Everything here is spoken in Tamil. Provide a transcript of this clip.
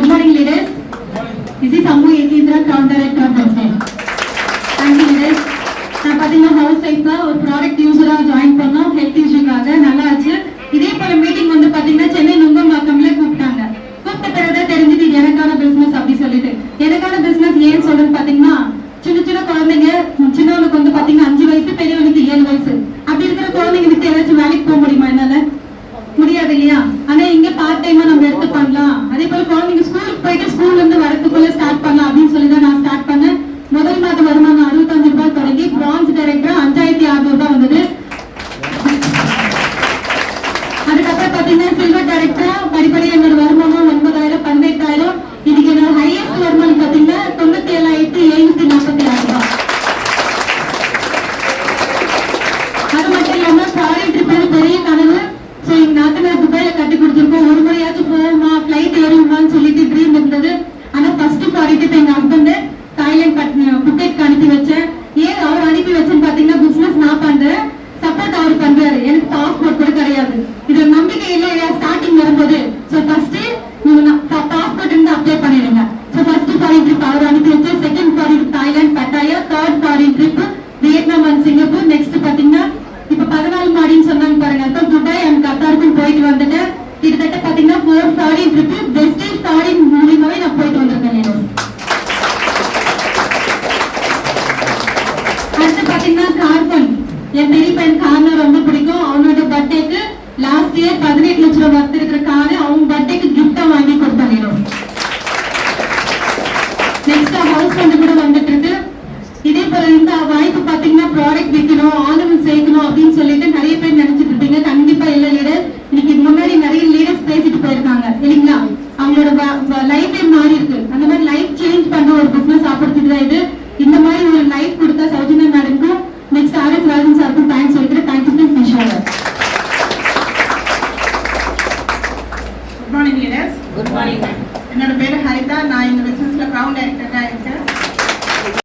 morning, leaders. This is Ammu Yetindra, Crown Director of Business. Thank you, leaders. நான் பாத்தீங்கன்னா ஹவுஸ் ஒய்ஃபா ஒரு ப்ராடக்ட் யூசரா ஜாயின் பண்ணோம் ஹெல்த் இஷ்யூக்காக. நல்லா ஆச்சு. இதே போல மீட்டிங் வந்து பாத்தீங்கன்னா சென்னை நுங்கம்பாக்கம்ல கூப்பிட்டாங்க. கூப்பிட்ட பிறகுதான் தெரிஞ்சது எனக்கான பிசினஸ் அப்படி சொல்லிட்டு. எனக்கான பிசினஸ் ஏன் சொல்றேன்னு பாத்தீங்கன்னா சின்ன சின்ன குழந்தைங்க, சின்னவனுக்கு வந்து பாத்தீங்கன்னா 5 வயசு, பெரியவனுக்கு 7 வயசு. அப்படி இருக்கிற குழந்தைங்க விட்டு ஏதாச்சும் வேலைக்கு போக முடியுமா? என்னால முடியாது இல்லையா? ஆனா இங்க பார்ட் டைமா நம்ம எடுத்து பண்ணலாம். அதே போல குழந்தைங்க ஸ்கூலுக்கு போயிட்டு ஸ்கூல்ல இருந்து வரதுக்குள்ள ஸ்டார்ட் பண்ணலாம் அப்படின்னு சொல்லி தான் நான் ஸ்டார்ட் பண்ணேன். முதல் மாத வருமானம் 65 ரூபாய் தொடங்கி பிரான்ஸ் டைரக்டரா 5600 ரூபாய் வந்தது. அதுக்கப்புறம் பாத்தீங்கன்னா சில்வர் டைரக்டரா படிப்படியா என்னோட வருமானம் 9000, 18000. இன்னைக்கு என்னோட ஹையஸ்ட் வருமானம் பாத்தீங்கன்னா 97,746 ரூபாய். அது மட்டும் இல்லாம ஃபாரின் ட்ரிப் பெரிய கனவு. சோ எங்க நாத்தனார் துபாயில கட்டி கொடுத்துருக்கோம். ஒரு முறையாச்சும் போவோமா, பிளைட் ஏறுவோமான்னு சொல்லிட்டு ட்ரீம் இருந்தது. ஆனா ஃபர்ஸ்ட் ஃபாரின் ட்ரிப் எங்க ஹஸ்பண்ட் தாய்லாந்து புக்கெட் அனுப்பி வச்சேன். ஏன் அவர் அனுப்பி வச்சேன்னு பாத்தீங்கன்னா பிசினஸ் நான் பண்றேன், சப்போர்ட் அவர் பண்றாரு. எனக்கு பாஸ்போர்ட் கூட கிடையாது. இதுல நம்பிக்கை இல்லையா ஸ்டார்டிங் வரும்போது? சோ ஃபர்ஸ்ட் நீங்க பாஸ்போர்ட் இருந்து அப்ளை பண்ணிடுங்க. சோ ஃபர்ஸ்ட் ஃபாரின் ட்ரிப் அவர் அனுப்பி வச்சு, second foreign trip Thailand பட்டாயா, third foreign trip Vietnam and Singapore. Next பாத்தீங்கன்னா இப்ப 14 மாடின்னு சொன்னாங்க பாருங்க. அப்ப துபாய் அண்ட் கத்தாருக்கும் போயிட்டு வந்துட்டேன். கிட்டத்தட்ட பாத்தீங்கன்னா 4 ஃபாரின் ட்ரிப் வெஸ்டேஜ் ஃபாரின் மூலியமாவே நான் போயிட்டு வந்திருக்கேன். அடுத்து பாத்தீங்கன்னா கார்பன். என் பெரிய பையன் கார்னா ரொம்ப பிடிக்கும். அவனோட பர்த்டேக்கு லாஸ்ட் இயர் 18 லட்சம் ரூபாய் வர்த்து இருக்கிற காரு அவங்க பர்த்டேக்கு கிஃப்டா வாங்கி கொடுத்தாங்க. நெக்ஸ்ட் ஹவுஸ் வந்து கூட வந்துட்டு இருக்கு. இதே போல இந்த வாய்ப்பு பாத்தீங்கன்னா ப்ராடக்ட் விற்கணும், ஆளுநர் சேர்க்கணும் அப்படின்னு சொல்லிட்டு நிறைய பேர் நினைச்சிட்டு இருப்பீங்க. கண்டிப்பா இல்ல லீடர். இன்னைக்கு முன்னாடி நிறைய லீடர்ஸ் பேசிட்டு போயிருக்காங்க இல்லைங்களா? அவங்களோட லைஃபே மாறி இருக்கு. அந்த மாதிரி லைஃப் சேஞ்ச் பண்ண ஒரு பிசினஸ் ஆப்பர்ச்சுனிட்டி தான் இது. இந்த மாதிரி ஒரு லைஃப் கொடுத்தா சௌஜன்யா மேடம்க்கும் நெக்ஸ்ட் ஆர்எஸ் ராஜன் சாருக்கும் தேங்க்ஸ் சொல்லிக்கிறேன். Thank you for good morning leaders. Good morning. என்னோட பேரு ஹரிதா. நான் இந்த பிசினஸ்ல கிரவுண்ட் டைரக்டரா இருக்கேன்.